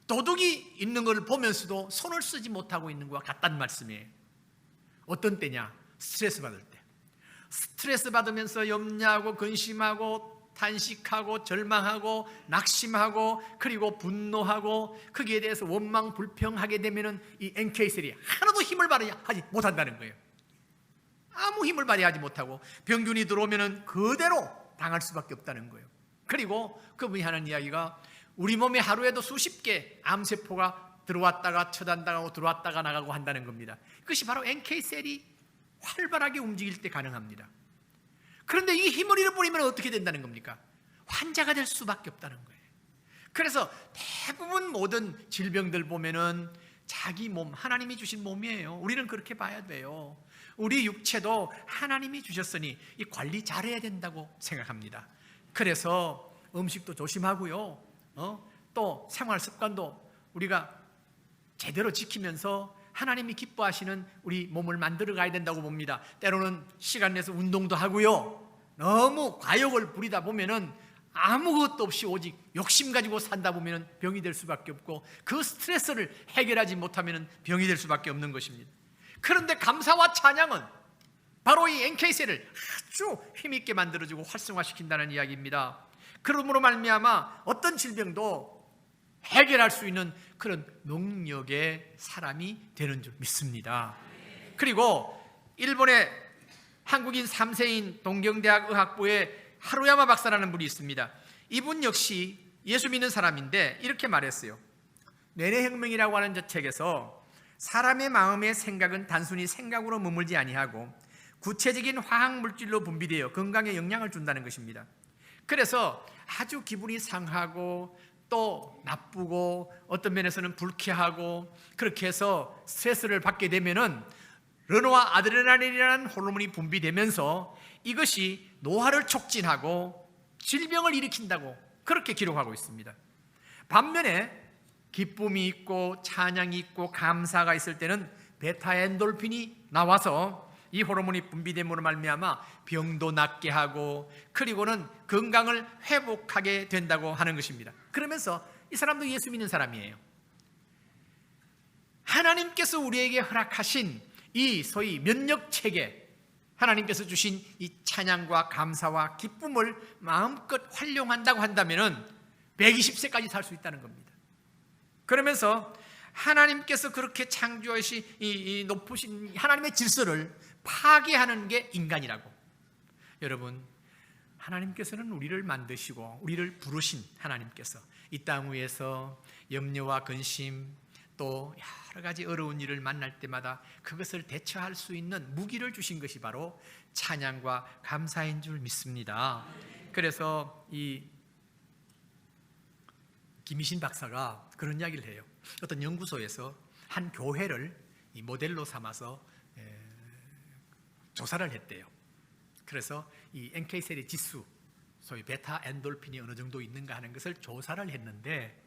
도둑이 있는 것을 보면서도 손을 쓰지 못하고 있는 것과 같다는 말씀이에요. 어떤 때냐? 스트레스 받을 때. 스트레스 받으면서 염려하고 근심하고 탄식하고 절망하고 낙심하고 그리고 분노하고 거기에 대해서 원망 불평하게 되면은 이 NK셀이 하나도 힘을 발휘하지 못한다는 거예요. 아무 힘을 발휘하지 못하고 병균이 들어오면은 그대로 당할 수밖에 없다는 거예요. 그리고 그분이 하는 이야기가 우리 몸에 하루에도 수십 개 암세포가 들어왔다가 처단당하고 들어왔다가 나가고 한다는 겁니다. 그것이 바로 NK셀이 활발하게 움직일 때 가능합니다. 그런데 이 힘을 잃어버리면 어떻게 된다는 겁니까? 환자가 될 수밖에 없다는 거예요. 그래서 대부분 모든 질병들 보면은 자기 몸, 하나님이 주신 몸이에요. 우리는 그렇게 봐야 돼요. 우리 육체도 하나님이 주셨으니 이 관리 잘해야 된다고 생각합니다. 그래서 음식도 조심하고요. 또 생활 습관도 우리가 제대로 지키면서 하나님이 기뻐하시는 우리 몸을 만들어 가야 된다고 봅니다. 때로는 시간 내서 운동도 하고요. 너무 과욕을 부리다 보면은 아무것도 없이 오직 욕심 가지고 산다 보면은 병이 될 수밖에 없고 그 스트레스를 해결하지 못하면은 병이 될 수밖에 없는 것입니다. 그런데 감사와 찬양은 바로 이 NK셀을 아주 힘있게 만들어주고 활성화시킨다는 이야기입니다. 그러므로 말미암아 어떤 질병도 해결할 수 있는 그런 능력의 사람이 되는 줄 믿습니다. 그리고 일본의 한국인 3세인 동경대학 의학부의 하루야마 박사라는 분이 있습니다. 이분 역시 예수 믿는 사람인데 이렇게 말했어요. 뇌내혁명이라고 하는 저 책에서 사람의 마음의 생각은 단순히 생각으로 머물지 아니하고 구체적인 화학물질로 분비되어 건강에 영향을 준다는 것입니다. 그래서 아주 기분이 상하고 또 나쁘고 어떤 면에서는 불쾌하고 그렇게 해서 스트레스를 받게 되면은 르노와 아드레날린이라는 호르몬이 분비되면서 이것이 노화를 촉진하고 질병을 일으킨다고 그렇게 기록하고 있습니다. 반면에 기쁨이 있고 찬양이 있고 감사가 있을 때는 베타 엔돌핀이 나와서 이 호르몬이 분비됨으로 말미암아 병도 낫게 하고 그리고는 건강을 회복하게 된다고 하는 것입니다. 그러면서 이 사람도 예수 믿는 사람이에요. 하나님께서 우리에게 허락하신 이 소위 면역체계, 하나님께서 주신 이 찬양과 감사와 기쁨을 마음껏 활용한다고 한다면 120세까지 살 수 있다는 겁니다. 그러면서 하나님께서 그렇게 창조하신 이 높으신 하나님의 질서를 파괴하는 게 인간이라고. 여러분, 하나님께서는 우리를 만드시고 우리를 부르신 하나님께서 이 땅 위에서 염려와 근심 또 여러 가지 어려운 일을 만날 때마다 그것을 대처할 수 있는 무기를 주신 것이 바로 찬양과 감사인 줄 믿습니다. 그래서 이 김희신 박사가 그런 이야기를 해요. 어떤 연구소에서 한 교회를 이 모델로 삼아서 조사를 했대요. 그래서 이 NK셀의 지수, 소위 베타 엔돌핀이 어느 정도 있는가 하는 것을 조사를 했는데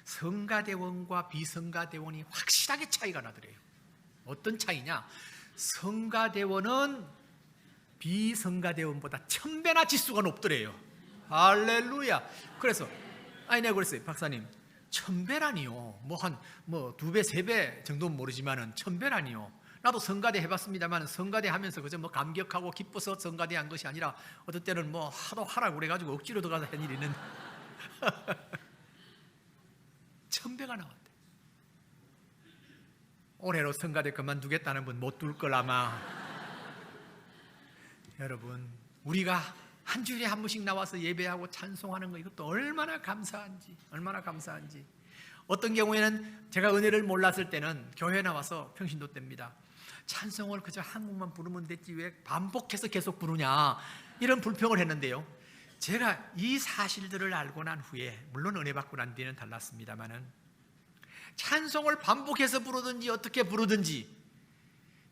성가대원과 비성가대원이 확실하게 차이가 나더래요. 어떤 차이냐? 성가대원은 비성가대원보다 1000배나 지수가 높더래요. 할렐루야. 그래서 내가 그랬어요. 박사님, 1000배라니요. 뭐 2배, 3배 정도는 모르지만은 1000배라니요. 나도 성가대 해봤습니다만 성가대 하면서 그저 뭐 감격하고 기뻐서 성가대 한 것이 아니라 어떤 때는 뭐 하도 하라고 그래가지고 억지로 들어가서 한 일이 있는데 1000배가 나왔대. 올해로 성가대 그만두겠다는 분 못 둘 걸 아마. 여러분, 우리가 한 주일에 한 번씩 나와서 예배하고 찬송하는 거 이것도 얼마나 감사한지. 어떤 경우에는 제가 은혜를 몰랐을 때는 교회 나와서 평신도 때입니다. 찬송을 그저 한국만 부르면 됐지 왜 반복해서 계속 부르냐 이런 불평을 했는데요. 제가 이 사실들을 알고 난 후에 물론 은혜 받고 난 뒤에는 달랐습니다만은 찬송을 반복해서 부르든지 어떻게 부르든지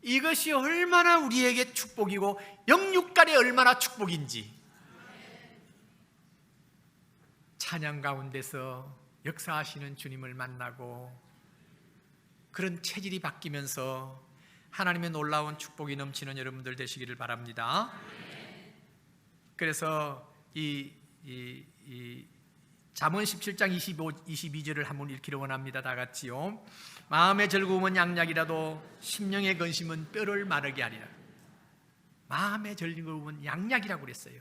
이것이 얼마나 우리에게 축복이고 영육간에 얼마나 축복인지 찬양 가운데서 역사하시는 주님을 만나고 그런 체질이 바뀌면서 하나님의 놀라운 축복이 넘치는 여러분들 되시기를 바랍니다. 그래서 이 잠언 17장 22절을 한번 읽기를 원합니다. 다 같이요. 마음의 즐거움은 양약이라도 심령의 근심은 뼈를 마르게 하리라. 마음의 즐거움은 양약이라고 그랬어요.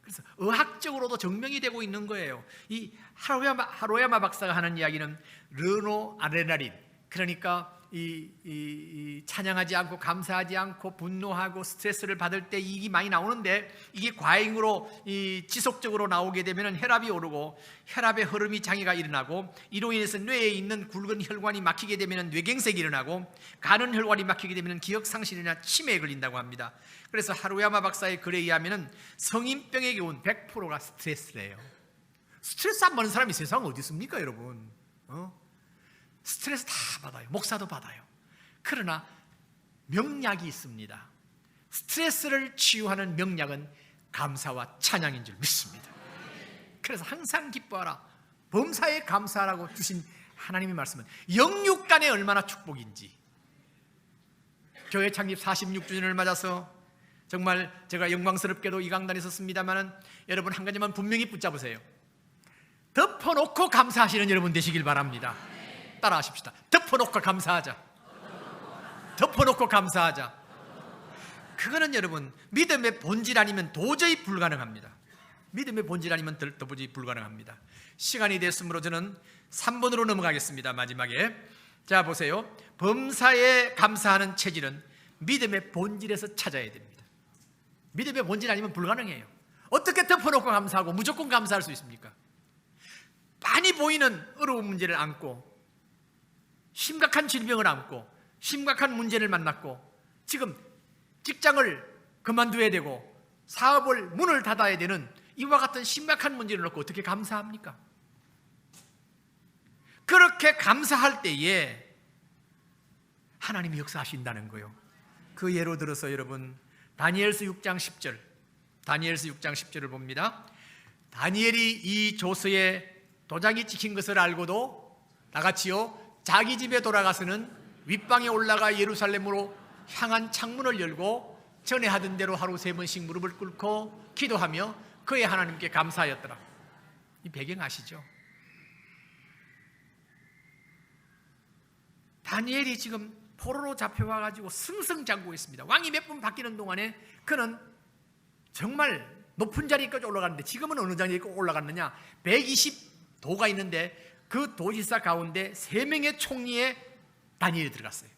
그래서 의학적으로도 증명이 되고 있는 거예요. 이 하루야마 박사가 하는 이야기는 르노아드레날린, 그러니까 이 찬양하지 않고 감사하지 않고 분노하고 스트레스를 받을 때 이익이 많이 나오는데 이게 과잉으로 지속적으로 나오게 되면 혈압이 오르고 혈압의 흐름이 장애가 일어나고 이로 인해서 뇌에 있는 굵은 혈관이 막히게 되면 뇌경색이 일어나고 가는 혈관이 막히게 되면 기억상실이나 치매에 걸린다고 합니다. 그래서 하루야마 박사의 글에 의하면 성인병의 경우는 100%가 스트레스래요. 스트레스 안 받는 사람이 세상에 어디 있습니까, 여러분? 스트레스 다 받아요. 목사도 받아요. 그러나 명약이 있습니다. 스트레스를 치유하는 명약은 감사와 찬양인 줄 믿습니다. 그래서 항상 기뻐하라, 범사에 감사하라고 주신 하나님의 말씀은 영육간에 얼마나 축복인지. 교회 창립 46주년을 맞아서 정말 제가 영광스럽게도 이 강단에 섰습니다만 여러분 한 가지만 분명히 붙잡으세요. 덮어놓고 감사하시는 여러분 되시길 바랍니다. 따라하십시다. 덮어놓고 감사하자. 덮어놓고 감사하자. 그거는 여러분 믿음의 본질 아니면 도저히 불가능합니다. 믿음의 본질 아니면 도저히 불가능합니다. 시간이 됐으므로 저는 3번으로 넘어가겠습니다. 마지막에 자 보세요. 범사에 감사하는 체질은 믿음의 본질에서 찾아야 됩니다. 믿음의 본질 아니면 불가능해요. 어떻게 덮어놓고 감사하고 무조건 감사할 수 있습니까? 많이 보이는 어려운 문제를 안고 심각한 질병을 안고 심각한 문제를 만났고 지금 직장을 그만둬야 되고 사업을 문을 닫아야 되는 이와 같은 심각한 문제를 놓고 어떻게 감사합니까? 그렇게 감사할 때에 하나님이 역사하신다는 거예요. 그 예로 들어서 여러분 다니엘서 6장 10절 다니엘서 6장 10절을 봅니다. 다니엘이 이 조서에 도장이 찍힌 것을 알고도 나같이요 자기 집에 돌아가서는 윗방에 올라가 예루살렘으로 향한 창문을 열고 전에 하던 대로 하루 3번씩 무릎을 꿇고 기도하며 그의 하나님께 감사하였더라. 이 배경 아시죠? 다니엘이 지금 포로로 잡혀와가지고 승승장구고 있습니다. 왕이 몇 번 바뀌는 동안에 그는 정말 높은 자리까지 올라갔는데 지금은 어느 자리까지 올라갔느냐? 120도가 있는데 그 도지사 가운데 3명의 총리에 다니엘이 들어갔어요.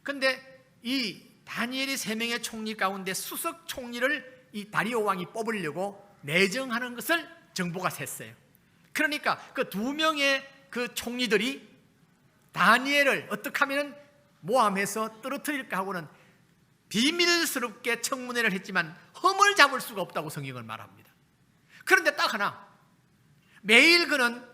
그런데 이 다니엘이 3명의 총리 가운데 수석 총리를 이 다리오 왕이 뽑으려고 내정하는 것을 정보가 샜어요. 그러니까 그 2명의 그 총리들이 다니엘을 어떻게 하면 모함해서 떨어뜨릴까 하고는 비밀스럽게 청문회를 했지만 흠을 잡을 수가 없다고 성경을 말합니다. 그런데 딱 하나, 매일 그는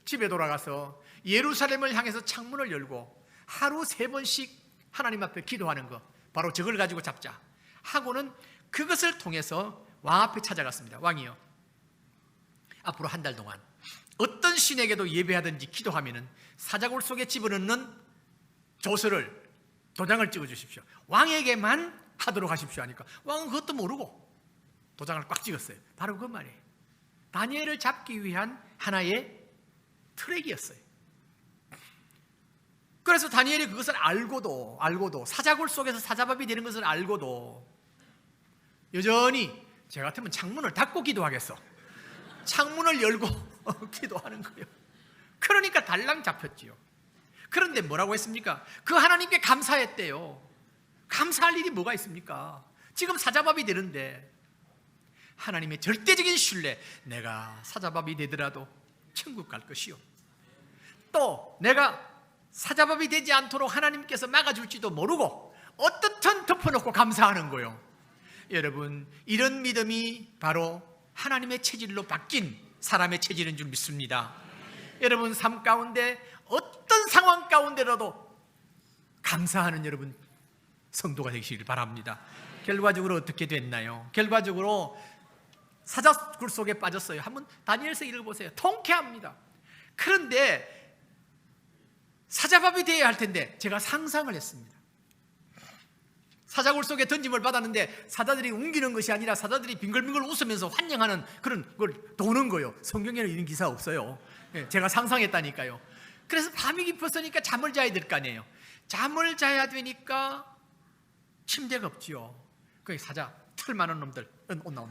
집에 돌아가서 예루살렘을 향해서 창문을 열고 하루 3번씩 하나님 앞에 기도하는 거, 바로 저걸 가지고 잡자 하고는 그것을 통해서 왕 앞에 찾아갔습니다. 왕이요, 앞으로 1달 동안 어떤 신에게도 예배하든지 기도하면은 사자굴 속에 집어넣는 조서를 도장을 찍어 주십시오. 왕에게만 하도록 하십시오 하니까 왕은 그것도 모르고 도장을 꽉 찍었어요. 바로 그 말이에요. 다니엘을 잡기 위한 하나의 트랙이었어요. 그래서 다니엘이 그것을 알고도 사자굴 속에서 사자밥이 되는 것을 알고도 여전히 제 같으면 창문을 닫고 기도하겠어. 창문을 열고 기도하는 거예요. 그러니까 달랑 잡혔지요. 그런데 뭐라고 했습니까? 그 하나님께 감사했대요. 감사할 일이 뭐가 있습니까? 지금 사자밥이 되는데 하나님의 절대적인 신뢰, 내가 사자밥이 되더라도 천국 갈 것이요, 또 내가 사자밥이 되지 않도록 하나님께서 막아줄지도 모르고 어떻든 덮어놓고 감사하는 거예요. 여러분, 이런 믿음이 바로 하나님의 체질로 바뀐 사람의 체질인 줄 믿습니다. 여러분 삶 가운데 어떤 상황 가운데라도 감사하는 여러분 성도가 되시길 바랍니다. 결과적으로 어떻게 됐나요? 결과적으로 사자굴 속에 빠졌어요. 한번 다니엘서 읽어보세요. 통쾌합니다. 그런데 사자밥이 되어야 할 텐데 제가 상상을 했습니다. 사자굴 속에 던짐을 받았는데 사자들이 웅기는 것이 아니라 사자들이 빙글빙글 웃으면서 환영하는 그런 걸 도는 거예요. 성경에는 이런 기사 없어요. 제가 상상했다니까요. 그래서 밤이 깊었으니까 잠을 자야 될 거 아니에요. 잠을 자야 되니까 침대가 없지요. 그 사자 털 많은 놈들 온나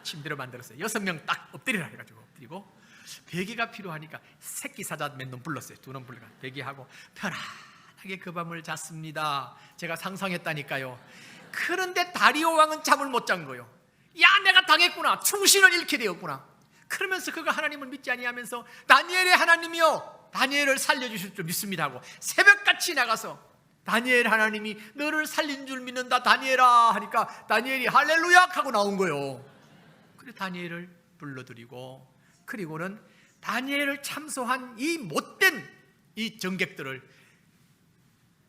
침대로 만들었어요. 6명 딱 엎드리라 해가지고 엎드리고 베개가 필요하니까 새끼 사자 몇 놈 불렀어요. 2놈 불러가 베개하고 편안하게 그 밤을 잤습니다. 제가 상상했다니까요. 그런데 다리오 왕은 잠을 못 잔 거예요. 야, 내가 당했구나. 충신을 잃게 되었구나. 그러면서 그가 하나님을 믿지 아니하면서 다니엘의 하나님이여 다니엘을 살려주실 줄 믿습니다 하고 새벽같이 나가서 다니엘 하나님이 너를 살린 줄 믿는다 다니엘아 하니까 다니엘이 할렐루야 하고 나온 거예요. 그래서 다니엘을 불러들이고, 그리고는 다니엘을 참소한 이 못된 이 정객들을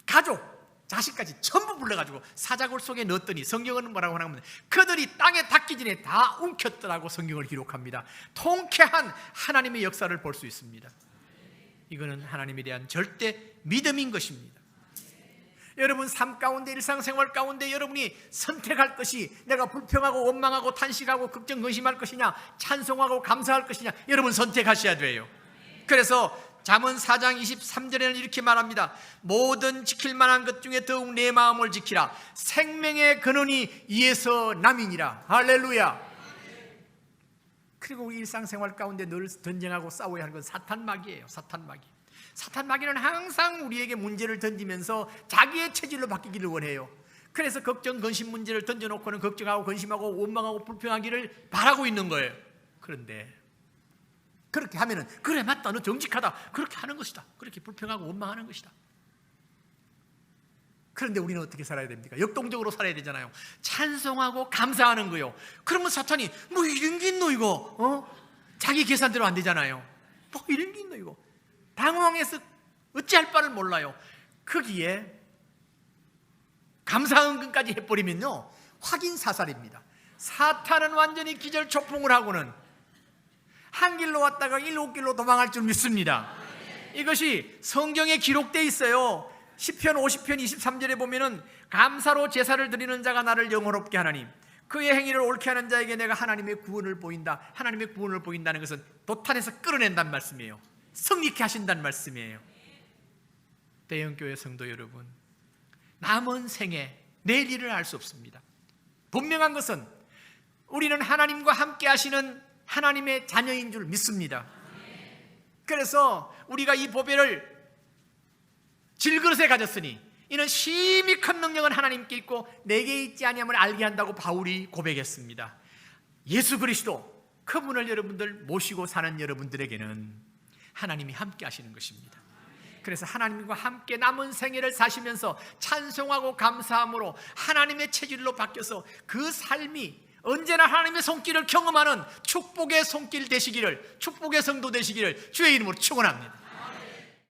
가족, 자식까지 전부 불러가지고 사자굴 속에 넣었더니 성경은 뭐라고 하냐면 그들이 땅에 닿기 전에 다 움켰더라고 성경을 기록합니다. 통쾌한 하나님의 역사를 볼 수 있습니다. 이거는 하나님에 대한 절대 믿음인 것입니다. 여러분 삶 가운데 일상생활 가운데 여러분이 선택할 것이 내가 불평하고 원망하고 탄식하고 걱정 근심할 것이냐 찬송하고 감사할 것이냐 여러분 선택하셔야 돼요. 그래서 잠언 4장 23절에는 이렇게 말합니다. 모든 지킬 만한 것 중에 더욱 내 마음을 지키라. 생명의 근원이 이에서 남이니라. 할렐루야. 그리고 우리 일상생활 가운데 늘 전쟁하고 싸워야 하는 건 사탄마귀예요. 사탄마귀. 사탄마귀는 항상 우리에게 문제를 던지면서 자기의 체질로 바뀌기를 원해요. 그래서 걱정, 근심 문제를 던져놓고는 걱정하고 근심하고 원망하고 불평하기를 바라고 있는 거예요. 그런데 그렇게 하면은 그래 맞다, 너 정직하다, 그렇게 하는 것이다, 그렇게 불평하고 원망하는 것이다. 그런데 우리는 어떻게 살아야 됩니까? 역동적으로 살아야 되잖아요. 찬송하고 감사하는 거요. 그러면 사탄이 뭐 이런 게 있노 이거? 자기 계산대로 안 되잖아요. 뭐 이런 게 있노 이거? 당황해서 어찌할 바를 몰라요. 거기에 감사은근까지 해버리면요, 확인 사살입니다. 사탄은 완전히 기절초풍을 하고는 한 길로 왔다가 일곱 길로 도망할 줄 믿습니다. 이것이 성경에 기록되어 있어요. 시편 50편 23절에 보면은 감사로 제사를 드리는 자가 나를 영화롭게 하나님, 그의 행위를 옳게 하는 자에게 내가 하나님의 구원을 보인다. 하나님의 구원을 보인다는 것은 도탄에서 끌어낸다는 말씀이에요. 승리케 하신다는 말씀이에요. 대형교회 성도 여러분, 남은 생에 내일 일을 알 수 없습니다. 분명한 것은 우리는 하나님과 함께 하시는 하나님의 자녀인 줄 믿습니다. 그래서 우리가 이 보배를 질그릇에 가졌으니 이는 심히 큰 능력은 하나님께 있고 내게 있지 아니함을 알게 한다고 바울이 고백했습니다. 예수 그리스도 그분을 여러분들 모시고 사는 여러분들에게는 하나님이 함께 하시는 것입니다. 그래서 하나님과 함께 남은 생애를 사시면서 찬송하고 감사함으로 하나님의 체질로 바뀌어서 그 삶이 언제나 하나님의 손길을 경험하는 축복의 손길 되시기를, 축복의 성도 되시기를 주의 이름으로 축원합니다.